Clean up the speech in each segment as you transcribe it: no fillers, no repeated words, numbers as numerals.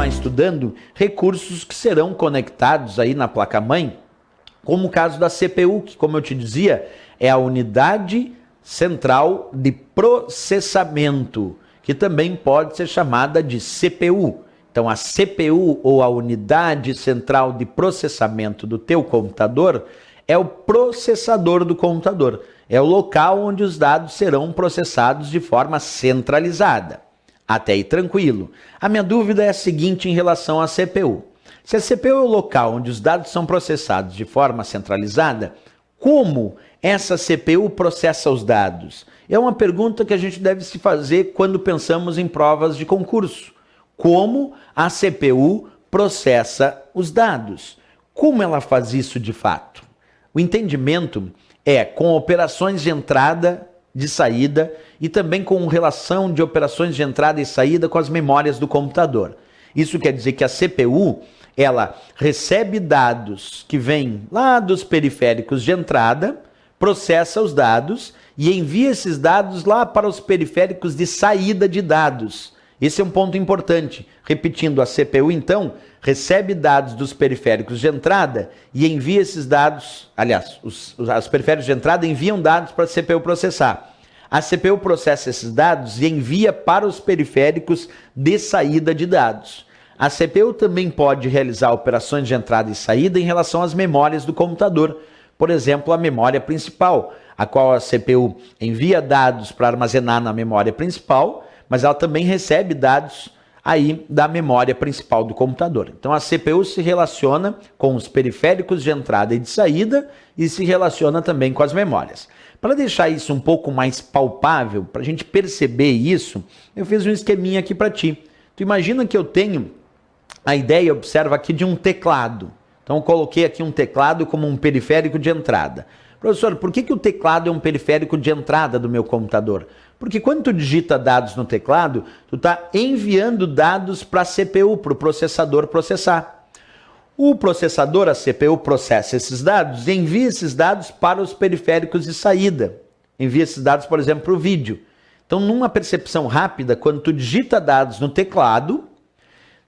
continuar estudando recursos que serão conectados aí na placa-mãe, como o caso da CPU, que, como eu te dizia, é a unidade central de processamento, que também pode ser chamada de CPU. Então, a CPU, ou a unidade central de processamento do teu computador, é o processador do computador. É o local onde os dados serão processados de forma centralizada. Até aí tranquilo. A minha dúvida é a seguinte em relação à CPU. Se a CPU é o local onde os dados são processados de forma centralizada, como essa CPU processa os dados? É uma pergunta que a gente deve se fazer quando pensamos em provas de concurso. Como a CPU processa os dados? Como ela faz isso de fato? O entendimento é com operações de entrada, de saída e também com relação de operações de entrada e saída com as memórias do computador. Isso quer dizer que a CPU, ela recebe dados que vêm lá dos periféricos de entrada, processa os dados e envia esses dados lá para os periféricos de saída de dados. Esse é um ponto importante. Repetindo, a CPU, então, recebe dados dos periféricos de entrada e envia esses dados, aliás, os periféricos de entrada enviam dados para a CPU processar. A CPU processa esses dados e envia para os periféricos de saída de dados. A CPU também pode realizar operações de entrada e saída em relação às memórias do computador. Por exemplo, a memória principal, a qual a CPU envia dados para armazenar na memória principal, mas ela também recebe dados aí da memória principal do computador. Então a CPU se relaciona com os periféricos de entrada e de saída e se relaciona também com as memórias. Para deixar isso um pouco mais palpável, para a gente perceber isso, eu fiz um esqueminha aqui para ti. Tu imagina que eu tenho a ideia, observa aqui, de um teclado. Então eu coloquei aqui um teclado como um periférico de entrada. Professor, por que o teclado é um periférico de entrada do meu computador? Porque quando tu digita dados no teclado, tu está enviando dados para a CPU, para o processador processar. O processador, a CPU, processa esses dados e envia esses dados para os periféricos de saída. Envia esses dados, por exemplo, para o vídeo. Então, numa percepção rápida, quando tu digita dados no teclado,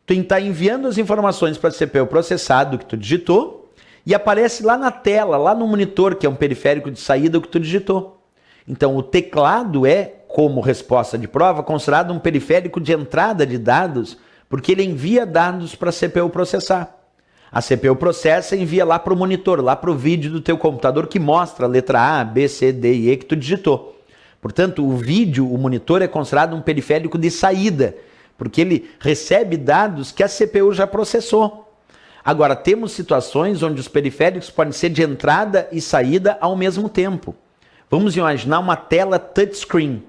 tu está enviando as informações para a CPU processar do que tu digitou e aparece lá na tela, lá no monitor, que é um periférico de saída, o que tu digitou. Então, o teclado é, como resposta de prova, considerado um periférico de entrada de dados, porque ele envia dados para a CPU processar. A CPU processa e envia lá para o monitor, lá para o vídeo do teu computador que mostra a letra A, B, C, D e E que tu digitou. Portanto, o vídeo, o monitor, é considerado um periférico de saída, porque ele recebe dados que a CPU já processou. Agora, temos situações onde os periféricos podem ser de entrada e saída ao mesmo tempo. Vamos imaginar uma tela touchscreen,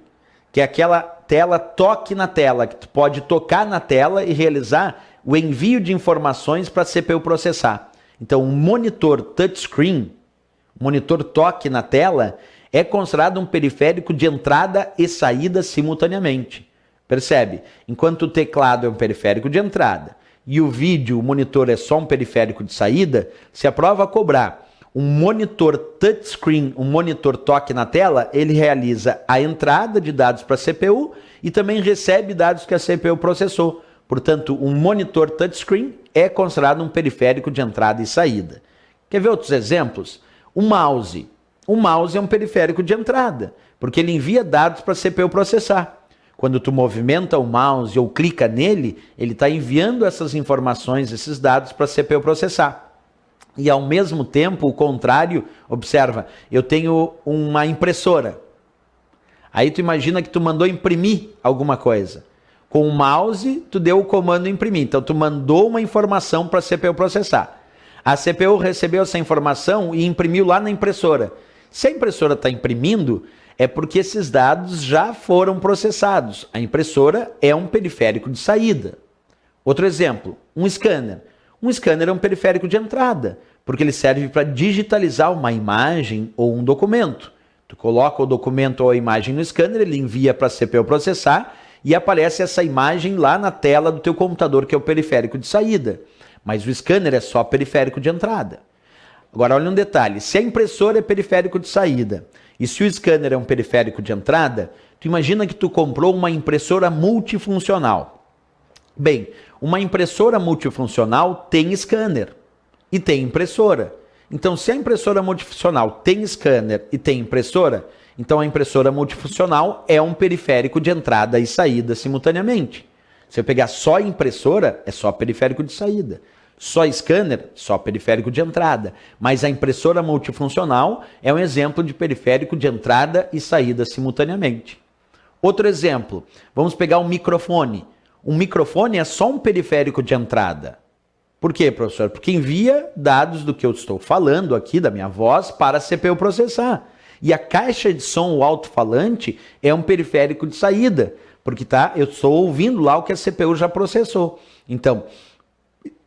que é aquela tela toque na tela, que tu pode tocar na tela e realizar o envio de informações para a CPU processar. Então, um monitor touchscreen, monitor toque na tela, é considerado um periférico de entrada e saída simultaneamente. Percebe? Enquanto o teclado é um periférico de entrada e o vídeo, o monitor, é só um periférico de saída, se a prova cobrar um monitor touchscreen, um monitor toque na tela, ele realiza a entrada de dados para a CPU e também recebe dados que a CPU processou. Portanto, um monitor touchscreen é considerado um periférico de entrada e saída. Quer ver outros exemplos? O mouse. O mouse é um periférico de entrada, porque ele envia dados para a CPU processar. Quando tu movimenta o mouse ou clica nele, ele está enviando essas informações, esses dados para a CPU processar. E ao mesmo tempo, o contrário, observa, eu tenho uma impressora. Aí tu imagina que tu mandou imprimir alguma coisa. Com o mouse, tu deu o comando imprimir. Então, tu mandou uma informação para a CPU processar. A CPU recebeu essa informação e imprimiu lá na impressora. Se a impressora está imprimindo, é porque esses dados já foram processados. A impressora é um periférico de saída. Outro exemplo, um scanner. Um scanner é um periférico de entrada, porque ele serve para digitalizar uma imagem ou um documento. Tu coloca o documento ou a imagem no scanner, ele envia para a CPU processar e aparece essa imagem lá na tela do teu computador, que é o periférico de saída. Mas o scanner é só periférico de entrada. Agora, olha um detalhe. Se a impressora é periférico de saída e se o scanner é um periférico de entrada, tu imagina que tu comprou uma impressora multifuncional. Bem, uma impressora multifuncional tem scanner e tem impressora. Então, se a impressora multifuncional tem scanner e tem impressora, então a impressora multifuncional é um periférico de entrada e saída simultaneamente. Se eu pegar só impressora, é só periférico de saída. Só scanner, só periférico de entrada. Mas a impressora multifuncional é um exemplo de periférico de entrada e saída simultaneamente. Outro exemplo, vamos pegar um microfone. Um microfone é só um periférico de entrada. Por quê, professor? Porque envia dados do que eu estou falando aqui, da minha voz, para a CPU processar. E a caixa de som, o alto-falante, é um periférico de saída, porque eu estou ouvindo lá o que a CPU já processou. Então,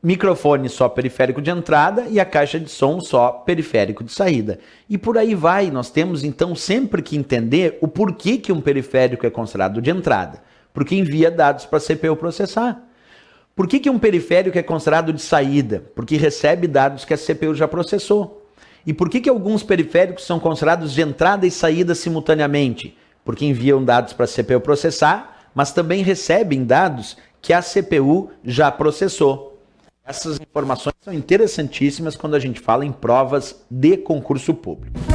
microfone só periférico de entrada e a caixa de som só periférico de saída. E por aí vai, nós temos então sempre que entender o porquê que um periférico é considerado de entrada. Porque envia dados para a CPU processar. Por que um periférico é considerado de saída? Porque recebe dados que a CPU já processou. E por que alguns periféricos são considerados de entrada e saída simultaneamente? Porque enviam dados para a CPU processar, mas também recebem dados que a CPU já processou. Essas informações são interessantíssimas quando a gente fala em provas de concurso público.